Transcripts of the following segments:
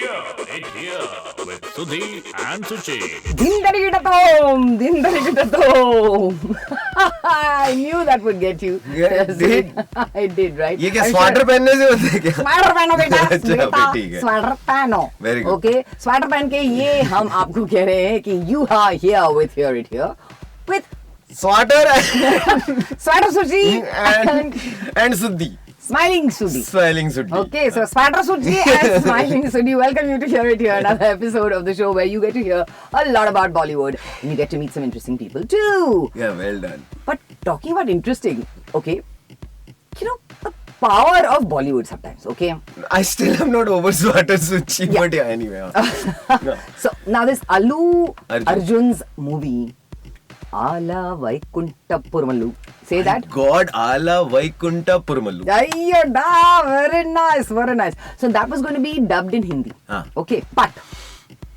It here with Sudhi and Suchi. Din I knew that would get you. Yeah, did? I did, right? ये क्या sweater पहनने से होता है क्या? स्वेटर पहनो बेटा, अच्छा, ठीक है. स्वेटर पहनो. Very good. Okay, स्वेटर पहन के ये हम आपको कह रहे हैं कि you are here with Hear It Here with Sweater Sweater Suchi and Sudhi. Smiling Sudhi. Smiling Sudhi. Okay, so Sweater Suchi and Smiling Sudhi, welcome you to Hear It Here, another episode of the show where you get to hear a lot about Bollywood and you get to meet some interesting people too. Yeah, well done. But talking about interesting, okay, you know, the power of Bollywood sometimes, okay? I still am not over Sweater Suchi, but yeah, anyway. No. So now this Arjun's movie, Ala Vaikunta Purmallu. Say that. God, Ala Vaikunta Purmallu. Very nice, very nice. So that was going to be dubbed in Hindi. Okay, but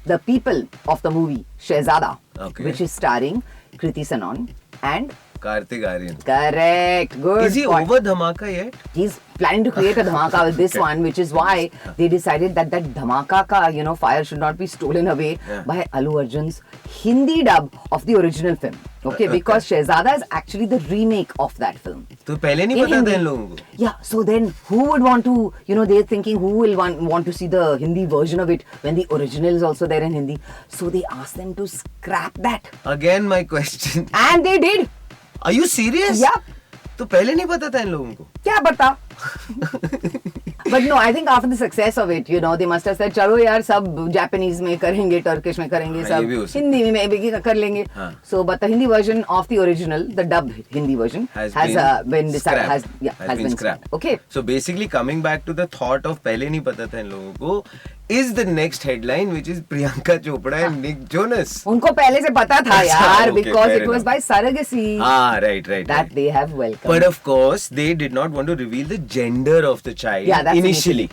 the people of the movie Shehzada, which is starring Kriti Sanon and Kartik Aaryan. Correct. Good. Is he over Dhamaka yet? He's planning to create a dhamaka with this one, which is why they decided that dhamaka ka, fire should not be stolen away by Allu Arjun's Hindi dub of the original film. Okay, because Shehzada is actually the remake of that film. तो पहले नहीं पता था इन लोगों को? Yeah, so then who would want to, they're thinking who will want to see the Hindi version of it when the original is also there in Hindi. So they asked them to scrap that. Again my question. And they did. Are you serious? Yeah. तो पहले नहीं पता था इन लोगों को? क्या पता? But no, I think after the success of it, they must have said, चलो यार सब Japanese में करेंगे, Turkish में करेंगे, सब Hindi में भी कर लेंगे. So, but the Hindi version of the original, the dubbed Hindi version, has been scrapped. Okay. So basically, coming back to the thought of पहले नहीं पता था इन लोगों को, is the next headline, which is Priyanka Chopra and Nick Jonas. उनको पहले से पता था यार, because it was by surrogacy. Right. That they have welcomed. But of course, they did not want to reveal the gender of the child initially.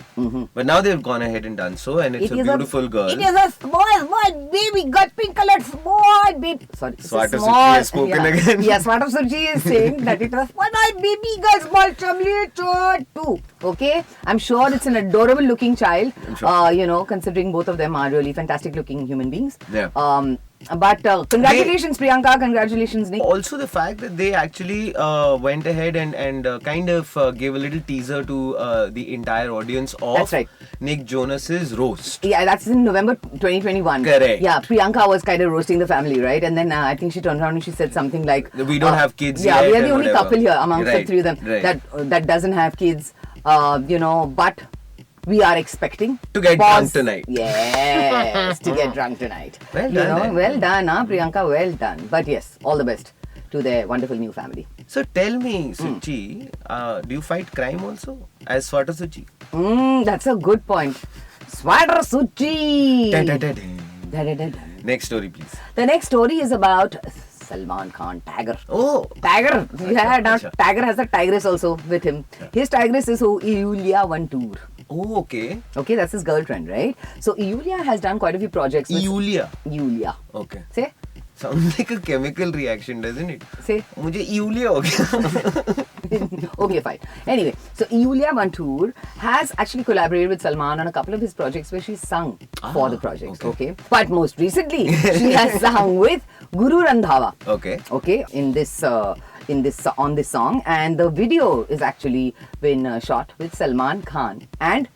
But now they've gone ahead and done so, and it's a beautiful girl. It is a small baby, got pink colored small baby. Sorry, Sweater Suchi has spoken again. Yeah, Sweater Suchi is saying that it was small baby girl, small chumli too. Okay, I'm sure it's an adorable looking child. Considering both of them are really fantastic looking human beings. Yeah. But congratulations Priyanka, congratulations Nick. Also the fact that they actually went ahead and kind of gave a little teaser to the entire audience of Nick Jonas's roast. Yeah, that's in November 2021. Correct. Yeah, Priyanka was kind of roasting the family, right? And then I think she turned around and she said something like, we don't have kids yet. Yeah, we are the only whatever. couple here amongst the three of them that doesn't have kids, but we are expecting to get drunk tonight. Yes, to get drunk tonight. Well done. Well done, Priyanka, well done. But yes, all the best to their wonderful new family. So tell me, Suchi, do you fight crime also as Sweater Suchi? That's a good point. Sweater Suchi. Next story, please. The next story is about Salman Khan, Tiger. Oh, Tiger. Yeah, now Tiger has a tigress also with him. His tigress is Iulia Vantoor. Oh, okay. Okay, that's his girlfriend, right? So Iulia has done quite a few projects. Iulia. Okay. Say. Sounds like a chemical reaction, doesn't it? Say. मुझे Iulia हो गया. Okay, fine. Anyway, so Iulia Vantoor has actually collaborated with Salman on a couple of his projects where she's sung for the projects. Okay. But most recently, she has sung with Guru Randhawa. Okay. Okay. On this song, and the video is actually been shot with Salman Khan and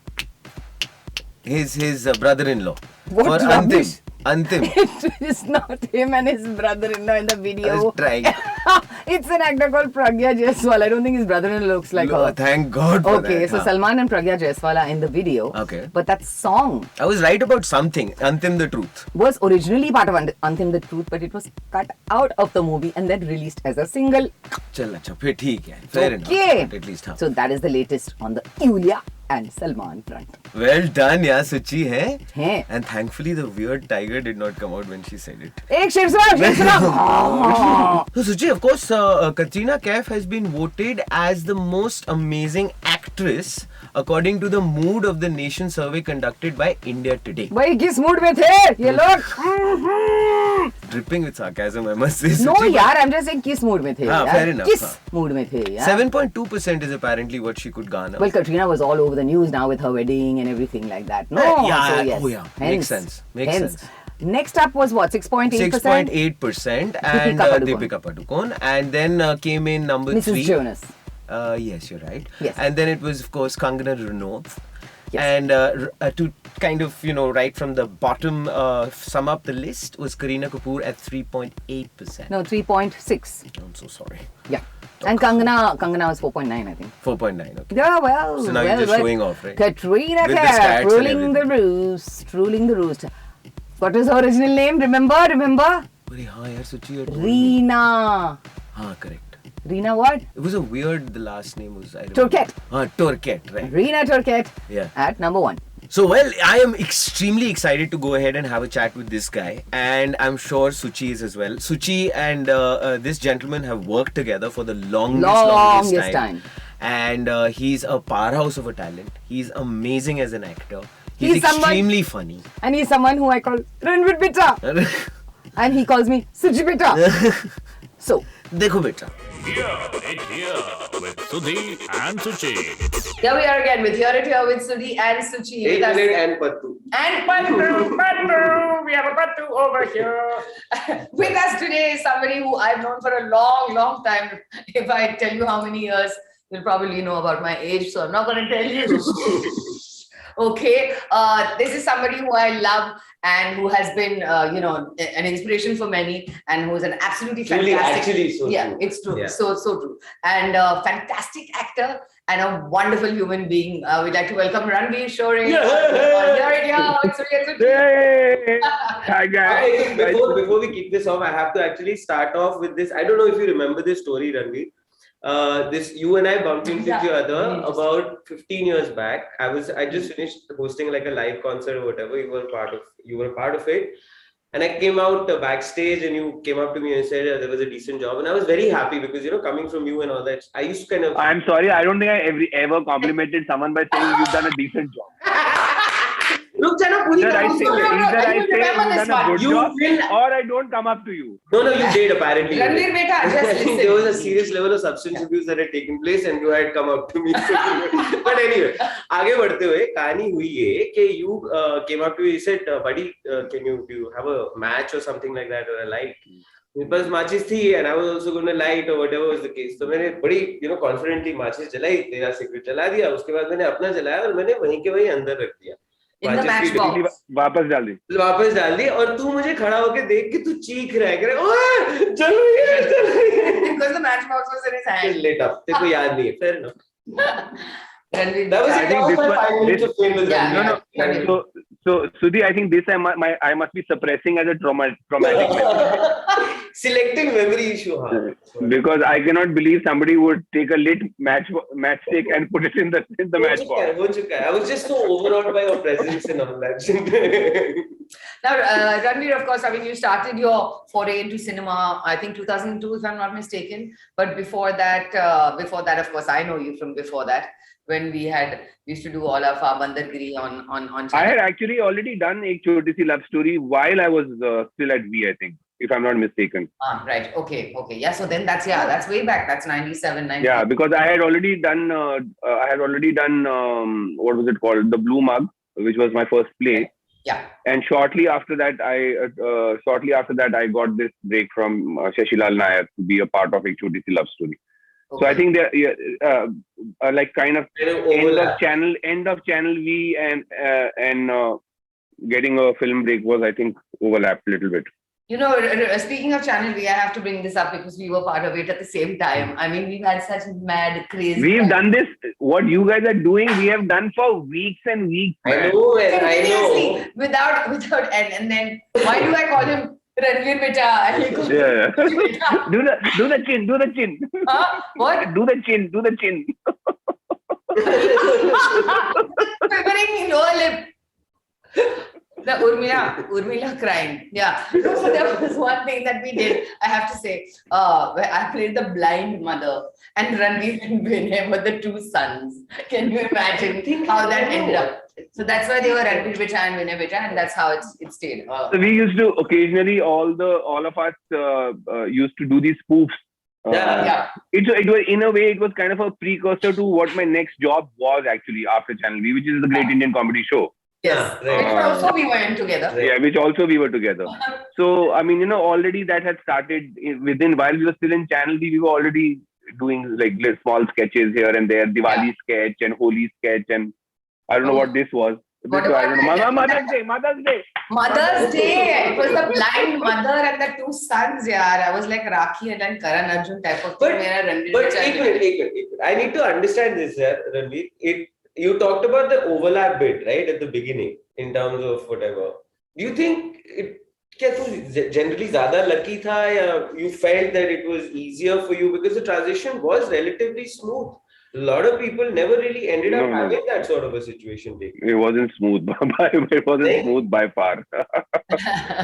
his brother-in-law. What for rubbish? Antim. It is not him and his brother-in-law in the video. I was trying. It's an actor called Pragya Jaiswal. I don't think his brother-in-law looks like her. Thank God for that. Okay, so Salman and Pragya Jaiswal are in the video. Okay. But that song... I was right about something. Antim the Truth. Was originally part of Antim the Truth, but it was cut out of the movie and then released as a single. चल अच्छा फिर ठीक है. Fair enough. At least So that is the latest on the Iulia and Salman front. Well done, yeah, Suchi hai. Hai. And thankfully the weird tiger did not come out when she said it. Ek Shiv Sarab. So Suchi, of course, Katrina Kaif has been voted as the most amazing actress according to the Mood of the Nation survey conducted by India Today. भाई किस mood में थे ये लोग? dripping with sarcasm, I must say. No, Suchi, yaar, I'm just saying kiss mood mein the. हाँ, fair enough. Kiss mood mein the. yaar. 7.2% is apparently what she could garner. Well, Katrina was all over the news now with her wedding and everything like that. No, yeah, so yes. oh yeah, makes sense. Makes sense. Next up was what, 6.8%? 6.8% and Deepika Padukone. And then came in number Mrs. 3. Jonas. Yes, you're right. Yes. And then it was, of course, Kangana Ranaut. Yes. And to kind of, right from the bottom, sum up the list was Kareena Kapoor at 3.8%. No, 3.6. I'm so sorry. Yeah. And Kangana was 4.9, I think. 4.9, okay. Yeah, well. So now you're just showing off, right? Katrina With the Kaif, stats and ruling the roost. What was her original name? Remember? Sorry, हाँ यार Suchi had told me. Reena. हाँ, correct. Reena what? It was a weird, the last name was, I remember. Turkett. Turkett, right. Reena Turkett. Yeah. At number 1. So, well, I am extremely excited to go ahead and have a chat with this guy. And I'm sure Suchi is as well. Suchi and this gentleman have worked together for the longest time. And he's a powerhouse of a talent. He's amazing as an actor. He's extremely funny. And he's someone who I call Ranvir Beta. And he calls me Suchi Beta. So, Dekho beta. Here with Sudhi and Suchi. here we are again with Here It Here with Sudhi and Suchi. 8 minute and Pattu. And Pattu. We have a Pattu over here. With us today is somebody who I've known for a long time. If I tell you how many years, you'll probably know about my age, so I'm not going to tell you. Okay, this is somebody who I love and who has been, an inspiration for many, and who is an absolutely fantastic. True. It's true. Yeah. So true. And fantastic actor and a wonderful human being. We'd like to welcome Ranvir Shorey. Hey! Hi guys. Okay, before we kick this off, I have to actually start off with this. I don't know if you remember this story, Ranvir. You and I bumped into each other about 15 years back. I just finished hosting like a live concert or whatever. You were a part of it. And I came out backstage and you came up to me and said there was a decent job. And I was very happy because, coming from you and all that, I used to kind of... I'm sorry, I don't think I ever complimented someone by saying you've done a decent job. Look, Jana, Either I say you've done a good job or I don't come up to you. No, you did apparently. Ranvir Beta, just listen. There was a serious level of substance abuse that had taken place and you had come up to me. But anyway, आगे बढ़ते हुए कहानी हुई है कि you came up to me, you said, buddy, do you have a match or something like that or a light? मेरे पास matches थी and I was also going to light or whatever was the case. तो मैंने बड़ी confidently matches जलाई, तेरा cigarette जला दिया, उसके बाद मैंने अपना जलाया और मैंने वहीं के वहीं अंदर रख दिया. In the matchbox. वापस डाल दी और तू मुझे खड़ा होके देख के तू चीख रहा है कह रहा ओए चलो ये Because the matchbox was in his hand. लेट अप तेरे को याद नहीं है fair enough. That was it. That was my 5 minutes of fame with Ranvir. No. So Sudhi, I think this I must be suppressing as a traumatic memory. Selective memory issue, हाँ. Because I cannot believe somebody would take a lit matchstick and put it in the matchbox. हो चुका है. I was just so overawed by your presence and all that. Now, Ranvir, of course, you started your foray into cinema, I think 2002, if I'm not mistaken. But before that, of course, I know you from before that, when we used to do all of our Bandargiri on channel. I had actually already done a Choti Si Love Story while I was still at V, I think, if I'm not mistaken. Right. Okay. Yeah. So then that's way back. That's 97, 98. Yeah, because I had already done what was it called? The Blue Mug, which was my first play. Yeah. And shortly after that, I got this break from Shashilal Nair to be a part of a Choti Si Love Story. Okay. So I think like kind of end of channel V and getting a film break was, I think, overlapped a little bit. Speaking of Channel V, I have to bring this up because we were part of it at the same time. I mean, we've had such mad, crazy... We've done this, what you guys are doing, we have done for weeks and weeks. I know. Without end. And then, why do I call him Ranvir Beta? And he goes, yeah. do the chin. Huh? What? Do the chin. Quivering in lower lip. The Urmila crying. Yeah. So there was one thing that we did, I have to say, where I played the blind mother and Ranveer and Vinay were the two sons. Can you imagine how that ended up? So that's why they were Ranveer Bicha and Vinay Bicha, and that's how it stayed. So we used to occasionally all of us used to do these spoofs. It was in a way it was kind of a precursor to what my next job was actually after Channel V, which is the Great Indian Comedy Show. Yes, which also we went together. Yeah, which also we were together. So I mean, already that had started within while we were still in Channel V, we were already doing like little small sketches here and there, Diwali sketch and Holi sketch, and I don't know what this was. I don't know. Mother's Day. Mother's Day. It was the blind mother and the two sons. Yeah, I was like Rakhi and then Karan Arjun type of thing. But एक minute. I need to understand this, Ranveer. You talked about the overlap bit, right, at the beginning, in terms of whatever. Do you think क्या तू generally ज़्यादा lucky था या you felt that it was easier for you because the transition was relatively smooth? A lot of people never really ended up having that sort of a situation. It wasn't smooth. It wasn't smooth by far.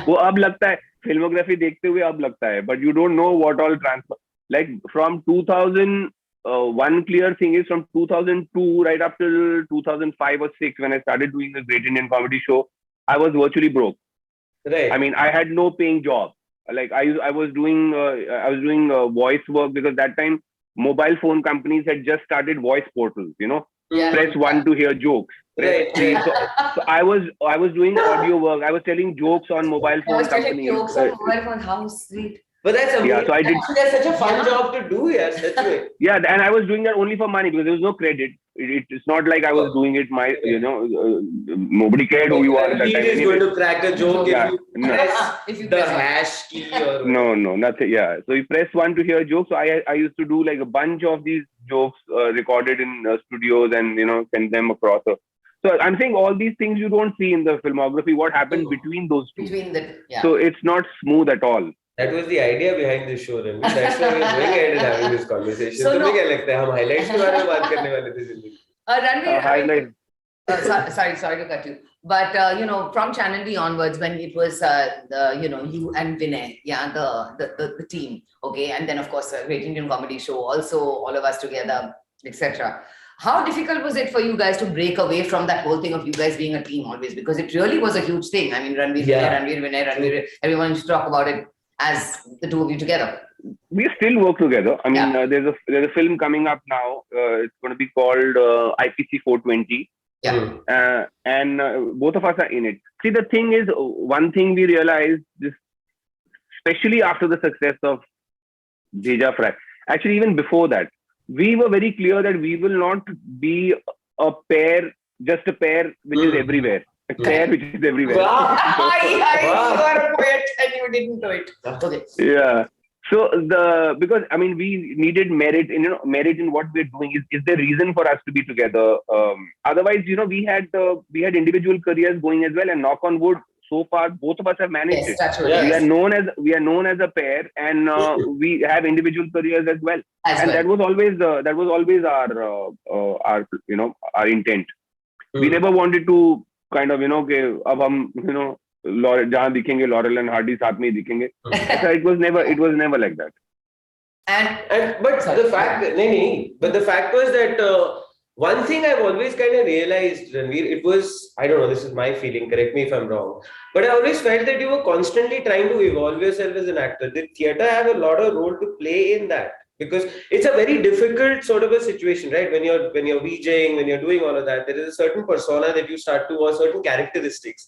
वो अब लगता है filmography देखते हुए अब लगता है, but you don't know what all transfer. Like from 2000, one clear thing is from 2002 right up till 2005 or 6 when I started doing the Great Indian Comedy Show, I was virtually broke. Right. I mean, I had no paying job. Like I was doing voice work because that time mobile phone companies had just started voice portals. Press 1 to hear jokes. Press 3. So I was doing audio work. I was telling jokes on mobile phone companies. Jokes on mobile phone. How sweet. But that's amazing. Yeah, so I did. That's such a fun job to do, yeah. Such way. Yeah, and I was doing that only for money because there was no credit. It's not like I was doing it. Nobody cared who you are. He is going to crack a joke if you the hash key or no, nothing. Yeah, so you press 1 to hear jokes. So I used to do like a bunch of these jokes recorded in studios and send them across. So I'm saying all these things you don't see in the filmography. What happened between those two? So it's not smooth at all. That was the idea behind this show, Ranveer. That's why we're going ahead and having this conversation. So तुम्हें क्या लगता है हम highlights के बारे में बात करने वाले थे जिंदगी? Ranveer, sorry to cut you, but from Channel V onwards, when it was you and Vinay, the team, okay, and then of course Great Indian Comedy Show, also all of us together, etc. How difficult was it for you guys to break away from that whole thing of you guys being a team always? Because it really was a huge thing. I mean, Ranveer, Vinay, everyone used to talk about it as the two of you together. We still work together. I mean, there's a film coming up now. It's going to be called IPC 420. Yeah. And both of us are in it. See, the thing is, one thing we realized, this, especially after the success of Bheja Fry, actually even before that, we were very clear that we will not be a pair, just a pair which is everywhere. A pair which is everywhere. Wow. You are a poet and you didn't do it. Okay. Yeah. So because I mean we needed merit in what we're doing. Is there reason for us to be together? Otherwise, we had individual careers going as well, and knock on wood, so far both of us have managed it. That's right. We are known as a pair, and we have individual careers as well. That was always our intent. We never wanted to kind of कि अब हम जहाँ दिखेंगे Laurel and Hardy साथ में ही दिखेंगे. It was never like that. But the fact was that one thing I've always kind of realized, Ranveer, it was, I don't know, this is my feeling, correct me if I'm wrong, but I always felt that you were constantly trying to evolve yourself as an actor. Did theatre have a lot of role to play in that? Because it's a very difficult sort of a situation, right? When you're VJing, when you're doing all of that, there is a certain persona that you start to, or certain characteristics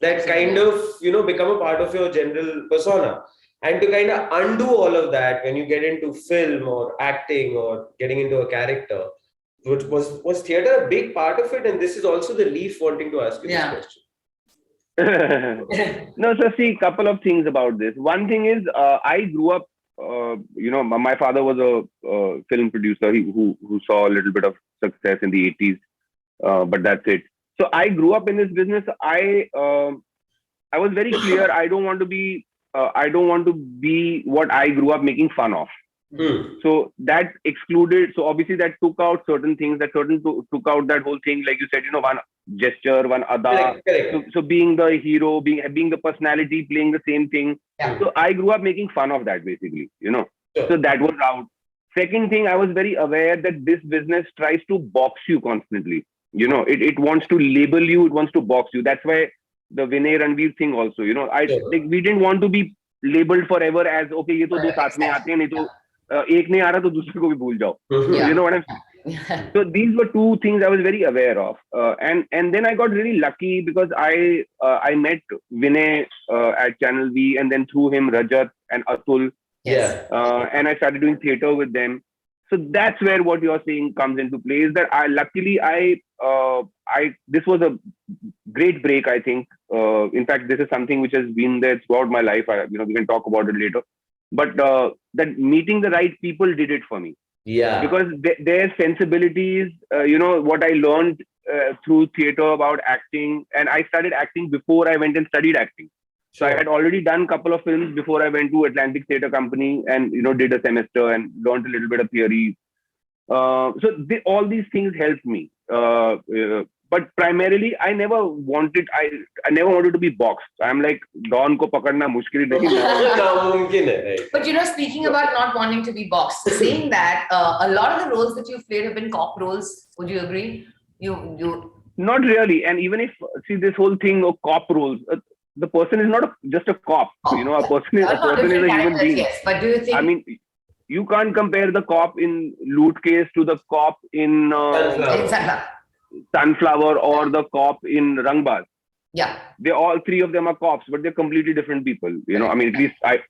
that kind of, become a part of your general persona. And to kind of undo all of that when you get into film or acting or getting into a character, was theatre a big part of it? And this is also the Leaf wanting to ask you this question. No, so see, couple of things about this. One thing is, I grew up, my father was a film producer who saw a little bit of success in the 80s, but that's it. So I grew up in this business. I was very clear. I don't want to be what I grew up making fun of. So that excluded. So obviously that took out certain things. Took out that whole thing, like you said. One gesture, one ada. Correct. So being the hero, being the personality, playing the same thing. Yeah. So I grew up making fun of that, basically. Sure. So that was out. Second thing, I was very aware that this business tries to box you constantly. It wants to label you, it wants to box you. That's why the Vinay Ranveer thing also, we didn't want to be labeled forever as, okay, ये तो दो साथ में आते हैं, नहीं तो एक नहीं आ रहा तो दूसरे को भी भूल जाओ. You know what I'm saying? So these were two things I was very aware of, and then I got really lucky because I met Vinay at Channel V, and then through him Rajat and Atul, and I started doing theatre with them. So that's where what you're saying comes into play. Is that this was a great break, I think. In fact, this is something which has been there throughout my life. We can talk about it later. But that meeting the right people did it for me. Yeah. Because their sensibilities, what I learned through theatre about acting, and I started acting before I went and studied acting. So I had already done a couple of films before I went to Atlantic Theatre Company and did a semester and learned a little bit of theory. So all these things helped me. But primarily, I never wanted to be boxed. I'm like, Don ko pakadna mushkil nahi. But speaking about not wanting to be boxed, saying that a lot of the roles that you've played have been cop roles. Would you agree? You Not really. And even if this whole thing of cop roles. The person is not just a cop. A person is a human being. Yes, but do you think? I mean, you can't compare the cop in Loot Case to the cop in Sunflower or the cop in Rangbaz. Yeah. All three of them are cops, but they're completely different people. I mean, at least I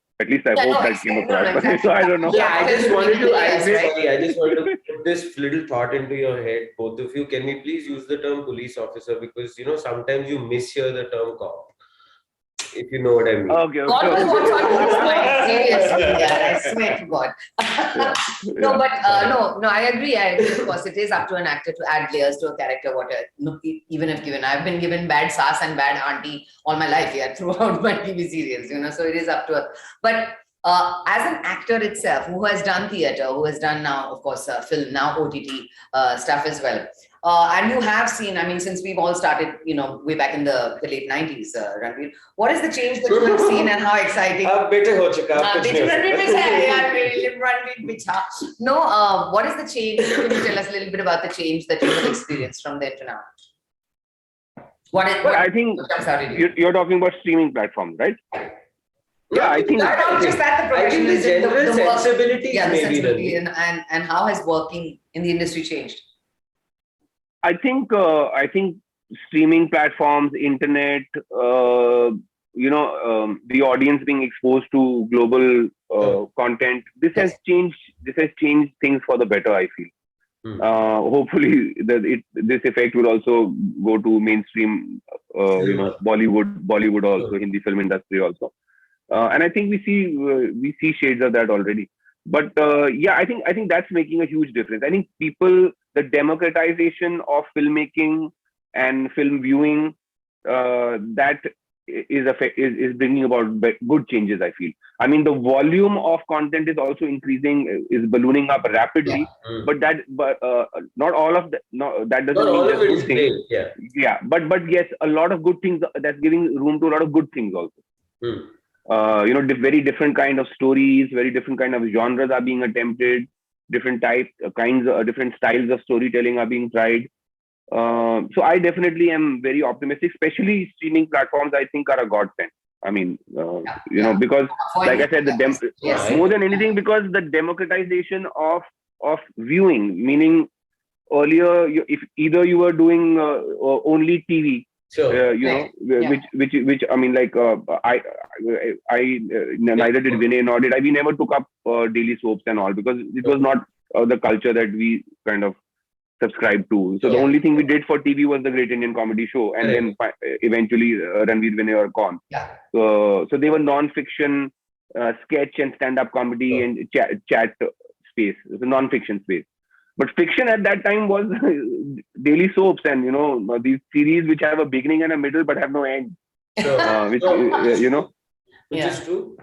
hope that came across. Exactly. So I don't know. Yeah, I just wanted to put this little thought into your head, both of you. Can we please use the term police officer? Because sometimes you mishear the term cop. If you know what I mean. Okay. God was what's on his mind. Seriously, I swear to God. No, I agree. Of course, it is up to an actor to add layers to a character. Even if given, I've been given bad sass and bad auntie all my life, throughout my TV series. So it is up to us. But as an actor itself, who has done theatre, who has done now, of course, film, now OTT stuff as well. And you have seen, I mean, since we've all started, way back in the late 90s, Ranveer, what is the change that you have seen and how exciting? No, what is the change? Can you tell us a little bit about the change that you have experienced from there to now? I think you're talking about streaming platforms, right? Yeah, I think not just that, the professionalism, the general sensibilities, the sensibility and how has working in the industry changed? I think streaming platforms, internet, the audience being exposed to global content. This has changed things for the better, I feel. Hopefully, this effect will also go to mainstream, Bollywood also, Hindi film industry also. And I think we see shades of that already. But I think that's making a huge difference. I think the democratization of filmmaking and film viewing, that is bringing about good changes, I feel. I mean, the volume of content is also increasing, is ballooning up rapidly. But not all of that. No, that doesn't mean just good things. Yeah. But yes, a lot of good things. That's giving room to a lot of good things also. Very different kind of stories, very different kind of genres are being attempted, different different styles of storytelling are being tried. So I definitely am very optimistic, especially streaming platforms, I think are a godsend. I mean, because like I said, more than anything, because the democratization of viewing, meaning earlier, if either you were doing only TV, which I mean, like I neither did Vinay nor did I. We never took up daily soaps and all because it was not the culture that we kind of subscribed to. So the only thing we did for TV was the Great Indian Comedy Show, and then eventually Ranveer, Vinay or Kaun. So they were non-fiction sketch and stand-up comedy and chat space. It was a non-fiction space. But fiction at that time was daily soaps and, these series which have a beginning and a middle but have no end. Which is true.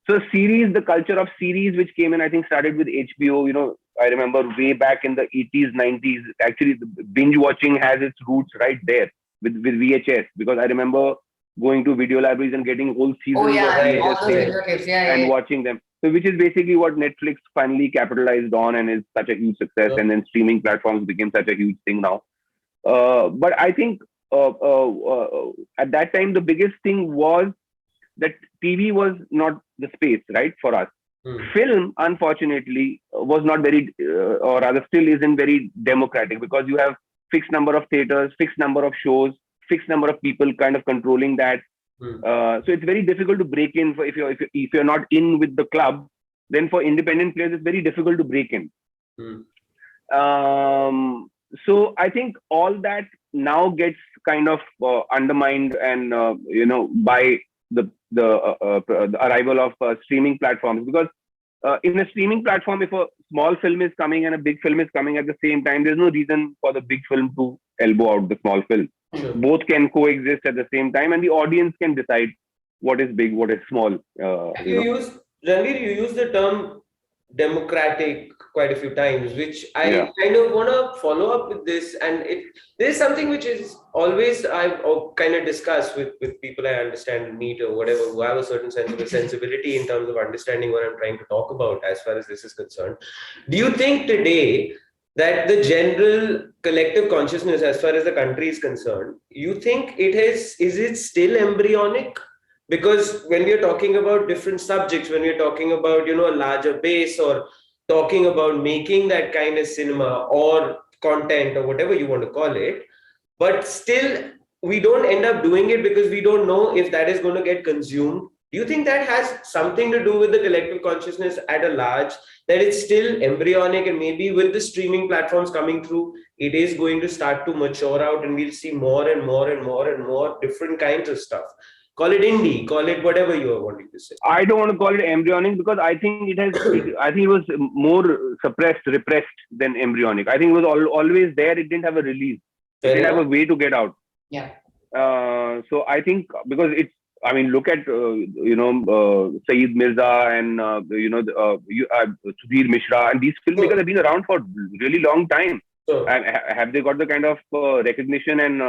So the culture of series which came in, I think started with HBO. I remember way back in the 80s, 90s, actually the binge watching has its roots right there with VHS. Because I remember going to video libraries and getting whole seasons of VHS and watching them. So which is basically what Netflix finally capitalized on and is such a huge success. And then streaming platforms became such a huge thing now. But I think at that time the biggest thing was that TV was not the space, right, for us. Film, unfortunately, was not very, or rather still isn't very democratic, because you have fixed number of theaters, fixed number of shows, fixed number of people kind of controlling that. So it's very difficult to break in. For if you're not in with the club, then for independent players it's very difficult to break in. So I think all that now gets kind of undermined, and by the arrival of streaming platforms, because in a streaming platform, if a small film is coming and a big film is coming at the same time, there's no reason for the big film to elbow out the small film. Sure. Both can coexist at the same time, and the audience can decide what is big, what is small. Ranvir, you use the term democratic quite a few times, which I kind of want to follow up with this. And there's something which is always I've kind of discussed with people I understand, meet or whatever, who have a certain sense of a sensibility in terms of understanding what I'm trying to talk about as far as this is concerned. Do you think today that the general collective consciousness as far as the country is concerned, you think is it still embryonic? Because when we are talking about different subjects, when we are talking about, a larger base, or talking about making that kind of cinema or content or whatever you want to call it, but still we don't end up doing it because we don't know if that is going to get consumed. Do you think that has something to do with the collective consciousness at a large, that it's still embryonic, and maybe with the streaming platforms coming through, it is going to start to mature out and we'll see more and more and more and more different kinds of stuff? Call it indie, call it whatever you are wanting to say. I don't want to call it embryonic, because I think it was more suppressed, repressed than embryonic. I think it was always there. It didn't have a release. It didn't have a way to get out. Yeah. So I think because look at Saeed Mirza and Sudhir Mishra, and these filmmakers have been around for a really long time. And have they got the kind of recognition and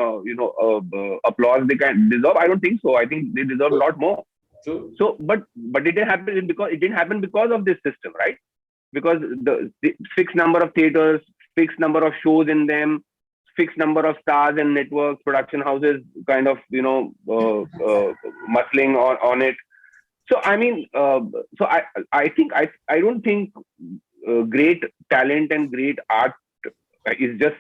applause they can deserve? I don't think so. I think they deserve a lot more. True. So, but it didn't happen because of this system, right? Because the fixed number of theaters, fixed number of shows in them, fixed number of stars and networks, production houses, kind of muscling on it. So I don't think great talent and great art is just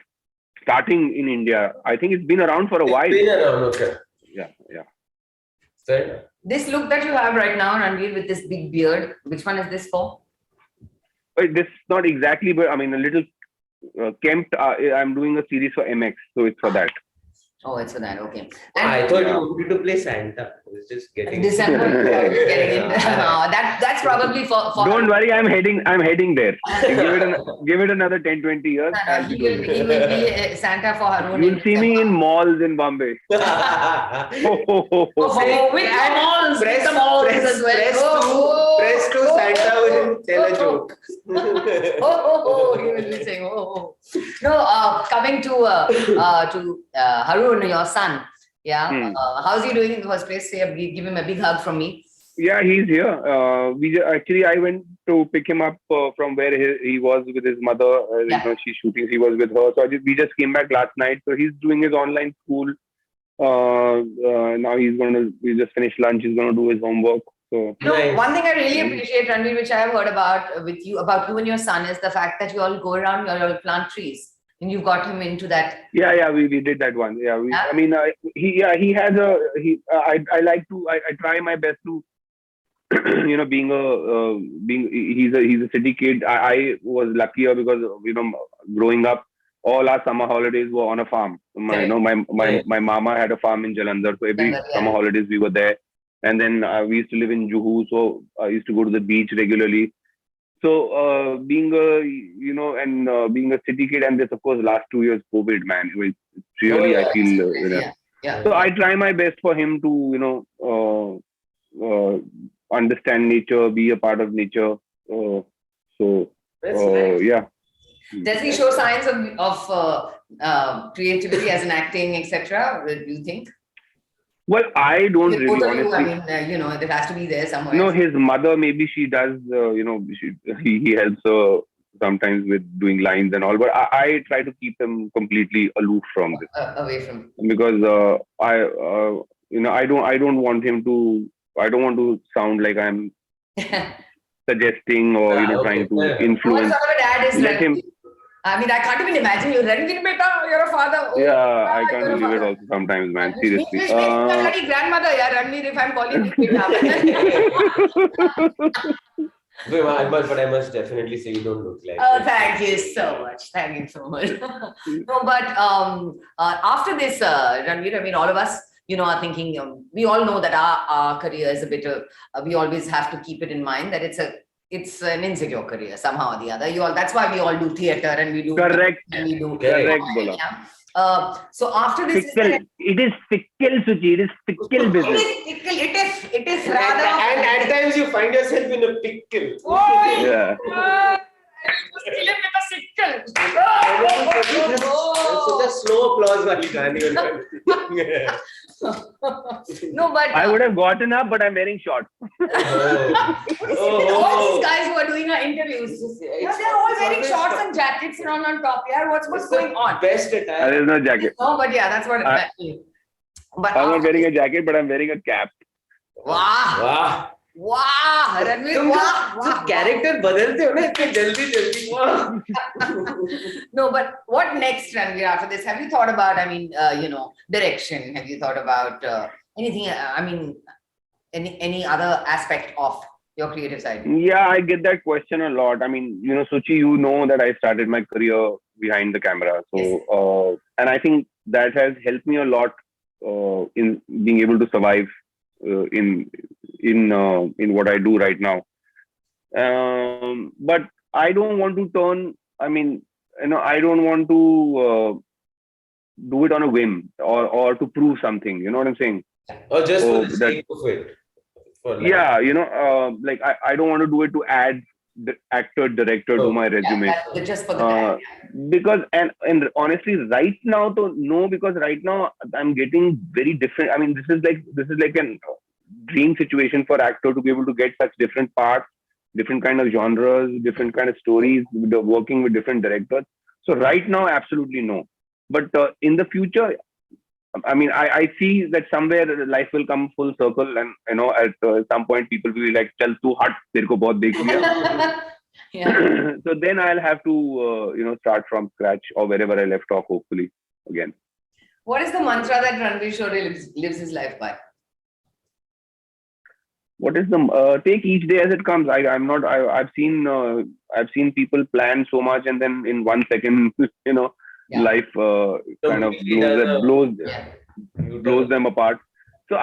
starting in India. I think it's been around for a while. Been around, okay. Yeah. Fair. This look that you have right now, Ranvir, with this big beard, which one is this for? This not exactly, but a little kempt. I'm doing a series for MX, so it's for that. Oh, it's for that. Okay. I thought you wanted to play Santa. I was just getting December. Getting in. That's probably for. Don't worry, I'm heading there. Give it another 10-20 years. He will be Santa for Harun. You'll see me in malls in Bombay. With the malls as well. Press to Santa will tell a joke. He will be saying, No, coming to Harun, your son. Yeah. How's he doing in the first place? Give him a big hug from me. Yeah, he's here. I went to pick him up from where he was with his mother. She's shooting. He was with her. So we just came back last night. So he's doing his online school. Now we just finished lunch. He's going to do his homework. So one thing I really appreciate, Ranvir, which I have heard about you and your son, is the fact that you all go around, you all plant trees. And you got him into that. Yeah, we did that one. Yeah, he has I try my best to, he's a city kid. I was luckier because, growing up, all our summer holidays were on a farm. My mama had a farm in Jalandhar, so every summer holidays we were there. And then we used to live in Juhu, so I used to go to the beach regularly. So being a city kid, and this of course last 2 years COVID, man, it's really I feel So I try my best for him to understand nature, be a part of nature. Yeah. Does he show signs of creativity as in acting, etc.? Do you think? Well, I don't really honestly. There has to be there somewhere. No, his mother, maybe she does. He helps her sometimes with doing lines and all, but I try to keep him completely aloof from this Away from. because I don't want him to. I don't want to sound like I'm suggesting or trying to What influence. sort of a dad is Let him. Ranveer? I mean, I can't even imagine you. Ranveer beta, you're a father. Oh, Yeah, I can't you're a believe it father. also sometimes, man. Which Seriously. makes me a bloody grandmother, yeah, Ranveer, if I'm calling you beta. But I must definitely say you don't look like. Oh, thank you so much. Thank you so much. No, but after this, Ranveer, I mean, all of us, are thinking, we all know that our career is a bit, we always have to keep it in mind that it's an insecure career somehow or the other. That's why we all do theater and we do. Correct. And we do. Correct, Bola. Yeah. So after this, It is fickle, Suchi. It is fickle business. It is rather. And at times you find yourself in a pickle. Yeah. Kill him with a sickle. Such a slow applause, Valikani. No, but I would have gotten up, but I'm wearing shorts. all these guys who are doing our interviews, they're all wearing shorts and jackets and on top. Yeah, what's going on? Best attire. There is no jacket. No, but yeah, that's what. But I'm not wearing a jacket, but I'm wearing a cap. Wow. Wow, Ranveer, wow. Character बदलते हो ना इतने जल्दी. No, but what next, Ranveer? After this, have you thought about? I mean, direction. Have you thought about anything? I mean, any other aspect of your creative side? Yeah, I get that question a lot. I mean, Suchi, you know that I started my career behind the camera, so Yes. And I think that has helped me a lot in being able to survive in what I do right now. But I don't want to turn. I mean, I don't want to do it on a whim or to prove something. You know what I'm saying? Or just for the sake of it. Yeah, like I don't want to do it to add the actor director to my resume. Yeah, just for the because and honestly, right now, because right now I'm getting very different. I mean, this is like an dream situation for actor to be able to get such different parts, different kind of genres, different kind of stories, working with different directors. So right now, absolutely no. But in the future, I mean, I see that somewhere life will come full circle, and at some point people will be like, "Chal tu hat, tere ko bahut dekh liya." Yeah. So then I'll have to start from scratch or wherever I left off, hopefully again. What is the mantra that Ranvir Shorey lives his life by? What is the take each day as it comes? I've seen people plan so much and then in 1 second, life kind of blows them apart. So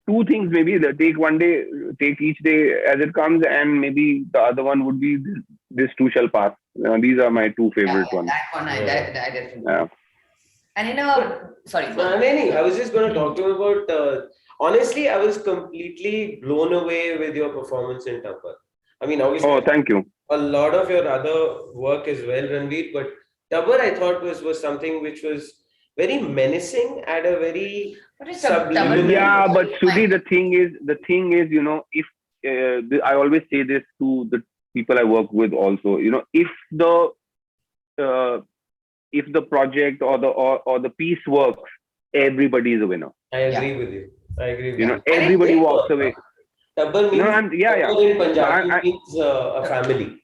two things maybe. Take one day, take each day as it comes, and maybe the other one would be this too shall pass. These are my two favorite ones. That one I definitely. Yeah. And sorry. I was just going to talk to you about. Honestly, I was completely blown away with your performance in Tapar. I mean, obviously. Oh, thank you. A lot of your other work as well, Ranveer, but Tapar I thought was something which was very menacing at a very subliminal. Yeah, but Sudhi, the thing is, if I always say this to the people I work with also, if the project or the piece works, everybody is a winner. I agree with you. Everybody walks away. Tabbar means in Punjabi means a family.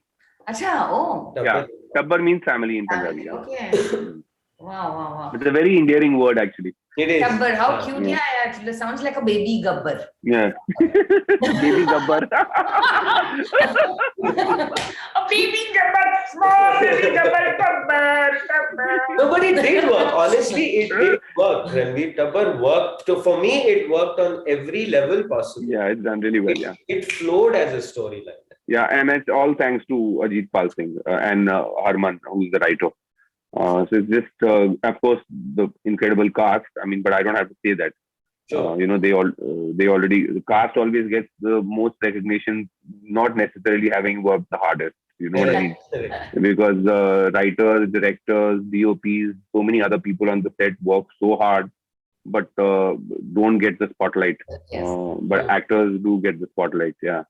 Acha, oh. Yeah, Tabbar means family in Punjabi. Okay. Wow. It's a very endearing word, actually. It is. Gabbar, how cute! Yeah, actually, sounds like a baby gabbar. Yeah, baby gabbar. A baby gabbar, small baby gabbar. No, but it did work. Honestly, it did work. Ranveer Tabbar worked. So for me, it worked on every level possible. Yeah, it's done really well. Yeah, it flowed as a storyline. Yeah, and it's all thanks to Ajit Pal Singh and Harman, who's the writer. So it's just, of course, the incredible cast. I mean, but I don't have to say that. Sure. The cast always gets the most recognition, not necessarily having worked the hardest. You know what I mean? Because writers, directors, DOPs, so many other people on the set work so hard, but don't get the spotlight. Yes. But actors do get the spotlight. Yeah.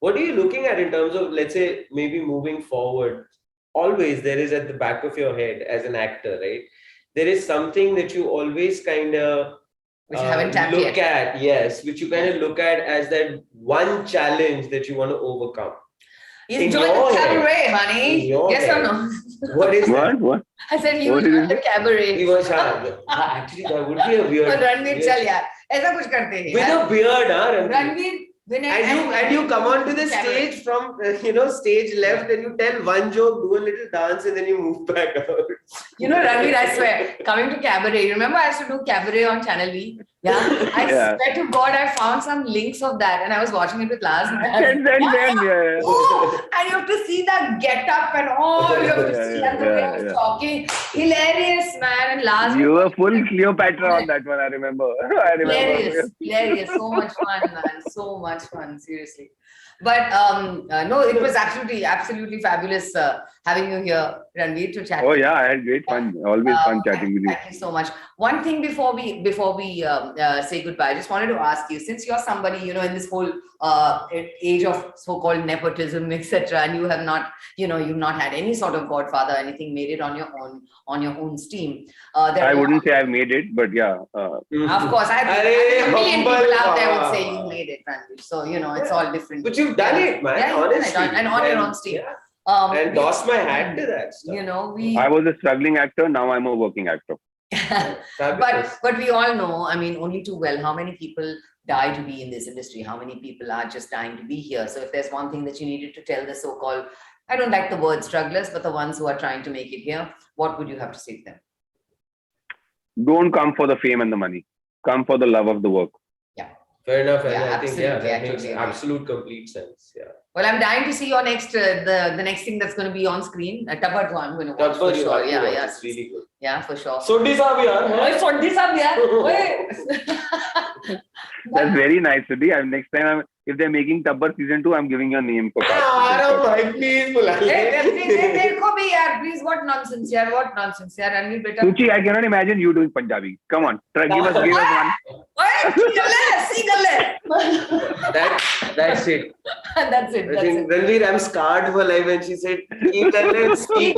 What are you looking at in terms of, let's say, maybe moving forward? Always there is at the back of your head as an actor, right? There is something that you always kind of Which you haven't tapped look yet. at, yes, which you kind of look at as that one challenge that you want to overcome. He's joined the cabaret, honey. Yes or no? What is that? What? I said he was joined the cabaret. He was actually that would be a weird. But Ranveer, chal yaar. ऐसा कुछ करते हैं. With a beard, huh? Ranveer. And you come onto the stage from stage left and you tell one joke, do a little dance, and then you move back out. Ranveer, I swear, coming to cabaret. You remember I used to do cabaret on Channel V? Yeah. I swear to God, I found some links of that and I was watching it with Lars. And you have to see that get up and all. You have to see that the way I was talking. Hilarious, man. And Lars. You were full Cleopatra on that one, I remember. Hilarious. So much fun, man. So much fun, seriously. But no, it was absolutely fabulous having you here, Ranveer, to chat. Oh yeah, I had great fun. Always fun chatting with you. Thank you so much. One thing before we say goodbye, I just wanted to ask you, since you're somebody, in this whole age of so-called nepotism, etc., and you have not, you've not had any sort of godfather, anything, made it on your own steam. I wouldn't say I've made it, but yeah. Of course, I think a million people out there would say you made it, Ranveer. So it's all different. But you've done it, man. Yeah, honestly, and on your own steam. Yeah. And toss my hat to that stuff. I was a struggling actor. Now I'm a working actor. but we all know, only too well, how many people die to be in this industry, how many people are just dying to be here. So if there's one thing that you needed to tell the so-called, I don't like the word strugglers, but the ones who are trying to make it here, what would you have to say to them? Don't come for the fame and the money. Come for the love of the work. Yeah. Fair enough. Yeah, I think that makes absolute complete sense. Yeah. Well, I'm dying to see your next, the next thing that's going to be on screen. Tabbat one, I'm going to watch for sure. Yeah, it's really good. Yeah, for sure. Sudhi sahab yaar. Sudhi sahab yaar. That's very nice, Sudhi. Next time, if they're making Tabbar season 2, I'm giving your name for casting. Please, please, what nonsense, yaar. What nonsense, yaar. Suchi, I cannot imagine you doing Punjabi. Come on, give us one. That's it. That's it. Ranveer, I'm scarred for life when she said, speak.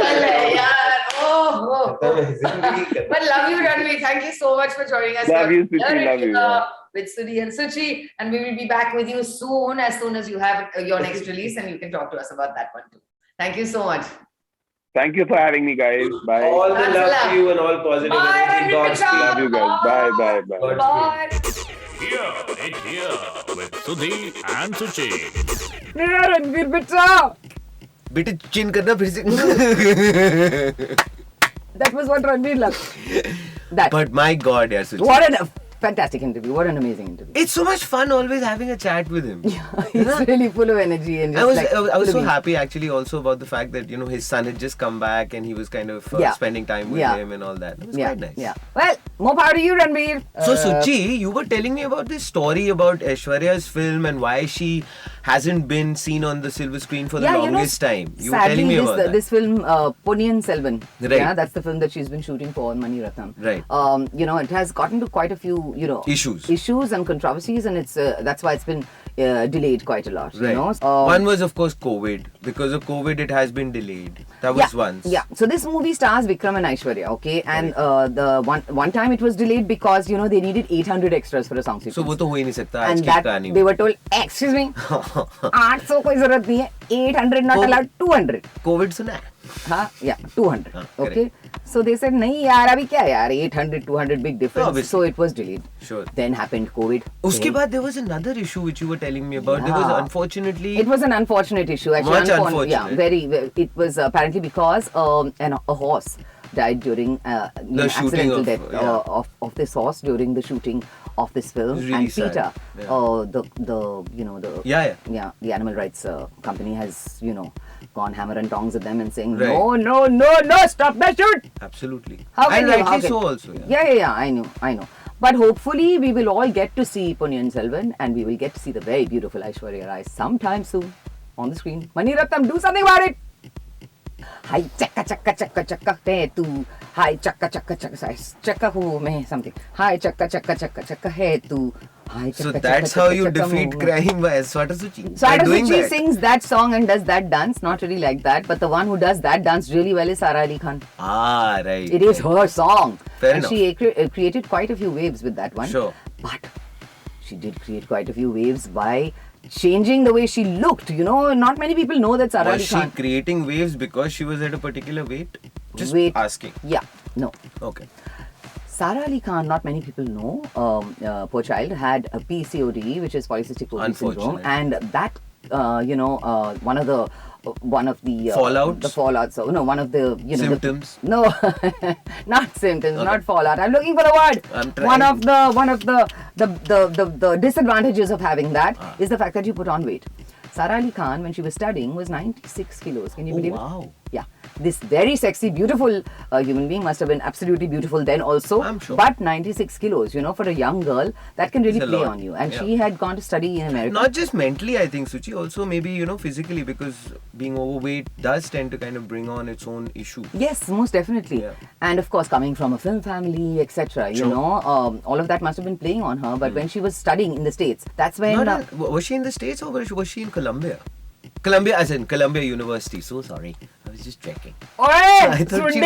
Oh. But love you, Ranveer. Thank you so much for joining us. Love you, Suchi. Love you. With Sudhi and Suchi, and we will be back with you as soon as you have your next release, and you can talk to us about that one too. Thank you so much. Thank you for having me, guys. Bye. All the love to you and all positive energy. Love you guys. Bye. Bye. Here with Sudhi and Suchi. Ranveer beta. बेटे चिन करना फिर से. That was what Ranveer loved. But my God, yeah, Suchi. What a fantastic interview. What an amazing interview. It's so much fun always having a chat with him. Yeah, he's really full of energy. And I was so happy actually also about the fact that, his son had just come back and he was kind of spending time with him and all that. It was quite nice. Yeah. Well, more power to you, Ranveer. So Suchi, you were telling me about this story about Aishwarya's film and why she hasn't been seen on the silver screen for the longest time. You were telling me about this film, Ponniyin Selvan. Right. Yeah, that's the film that she's been shooting for on Mani Ratnam. Right. It has gotten to quite a few, issues and controversies, and it's that's why it's been delayed quite a lot. Right. One was, of course, COVID. Because of COVID, it has been delayed. That was once. Yeah. So this movie stars Vikram and Aishwarya. Okay, and the one time it was delayed because they needed 800 extras for a song sequence. So वो तो हो ही नहीं सकता. And that they were told, excuse me, 800 कोई जरूरत नहीं है. 800 not allowed. 200. COVID सुना है? हाँ, yeah, 200. Okay. So they said, नहीं यार अभी क्या यार 800, 200 big difference. So it was delayed. Sure. Then happened COVID. उसके बाद there was another issue which you were telling me about. There was unfortunately. It was an unfortunate issue. Actually, much unfortunate. Yeah, very. It was apparently because a horse died during the shooting accidental death of this horse during the shooting of this film. Really and sad. PETA, the animal rights company has gone hammer and tongs at them and saying no, stop that shoot. Absolutely. And rightly so also. Yeah, I know. But hopefully we will all get to see Ponniyin Selvan and we will get to see the very beautiful Aishwarya Rai sometime soon on the screen. Mani Ratnam, do something about it. Hi chakka chakka chakka chakka hai tu. Hi chakka chakka chakka chakka hu mein something. Hi chakka chakka chakka chakka hai tu. Hi So chakka that's chakka how chakka you chakka defeat hu. crime by Swata Suchi. Sudhi and Suchi sings that song and does that dance, not really like that, but the one who does that dance really well is Sara Ali Khan. Ah, right. It is her song. Fair and enough. she created quite a few waves with that one. Sure. But she did create quite a few waves by changing the way she looked. You know, not many people know that Sara Ali Was she Khan. creating waves because she was at a particular weight? Just Weight. asking. Yeah, no. Okay. Sara Ali Khan, not many people know, poor child, had a PCOD, which is polycystic ovary syndrome, Unfortunate. and that, one of the Fallouts? The fallouts. So, no, one of the Symptoms? No, not symptoms, Okay. not fallout. I'm looking for a word. I'm trying. One of the disadvantages of having that is the fact that you put on weight. Sara Ali Khan, when she was studying, was 96 kilos. Can you believe it? Wow. Yeah. This very sexy, beautiful human being must have been absolutely beautiful then also. I'm sure. But 96 kilos, for a young girl, that can really It's a play lot. on you. And Yeah. she had gone to study in America. Not just mentally, I think, Suchi, also maybe, physically, because being overweight does tend to kind of bring on its own issue. Yes, most definitely. Yeah. And of course, coming from a film family, etc., all of that must have been playing on her. But when she was studying in the States, that's when... Was she in the States or was she in Colombia? Colombia, as in Columbia University. So sorry. I was just checking. I thought she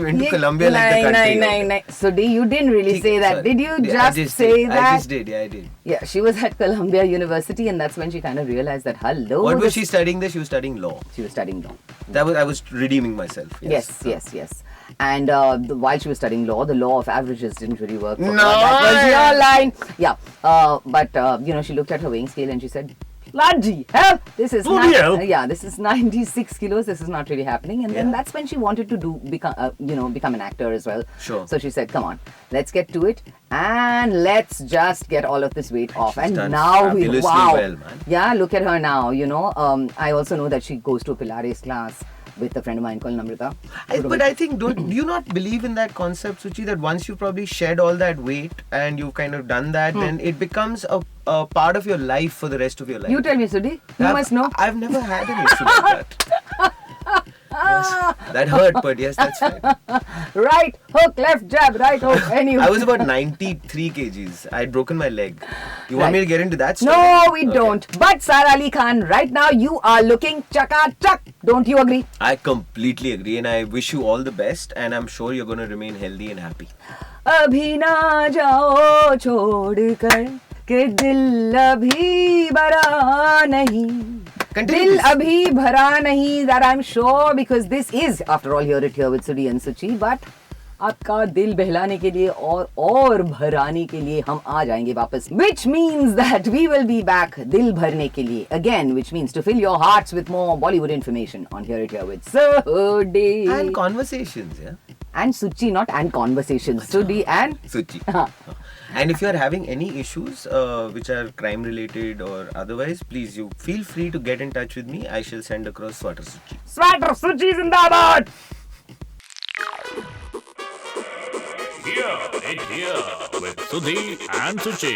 went to Colombia like the country. No. Sudhi, you didn't really say that. Sorry. Did you Yeah, I just say did. that? I just did. Yeah, I did. Yeah, she was at Columbia University, and that's when she kind of realized that, hello. What was she studying there? She was studying law. She was studying law. I was redeeming myself. Yes. And while she was studying law, the law of averages didn't really work for her. No. That was your line. Yeah. But she looked at her weighing scale and she said, bloody hell, this is this is 96 kilos. This is not really happening. And then that's when she wanted to become an actor as well. Sure. So she said, come on, let's get to it and let's just get all of this weight off. She's And done now fabulously wow. well, man. Yeah, look at her now. I also know that she goes to a Pilates class with a friend of mine called Namrata. But I think, do you not believe in that concept, Suchi, that once you probably shed all that weight and you've kind of done that, then it becomes a part of your life for the rest of your life? You tell me, Sudhi. You must know. I've never had an issue like that. Yes, that hurt, but yes, that's fine. Right hook, left jab, right hook. Anyway. I was about 93 kgs. I had broken my leg. You want me to get into that story? No, we Okay. don't. But Sara Ali Khan, right now you are looking chaka-chak. Don't you agree? I completely agree, and I wish you all the best, and I'm sure you're going to remain healthy and happy. अभी ना जाओ छोड़कर के दिल अभी भरा नहीं. Continue, दिल please. अभी भरा नहीं. That I'm sure, because this is, after all, Hear It Here with Sudhi and Suchi. But आपका दिल बहलाने के लिए और भराने के लिए हम आ जाएंगे वापस. Which means that we will be back दिल भरने के लिए again, which means to fill your hearts with more Bollywood information on Hear It Here with Sudhi. And conversations, yeah? And Suchi, not and conversations. Sudhi and Suchi. And if you are having any issues which are crime related or otherwise, please you feel free to get in touch with me. I shall send across Swatter Suchi. Swatter Suchi Zindabad! Here with Sudhi and Suchi.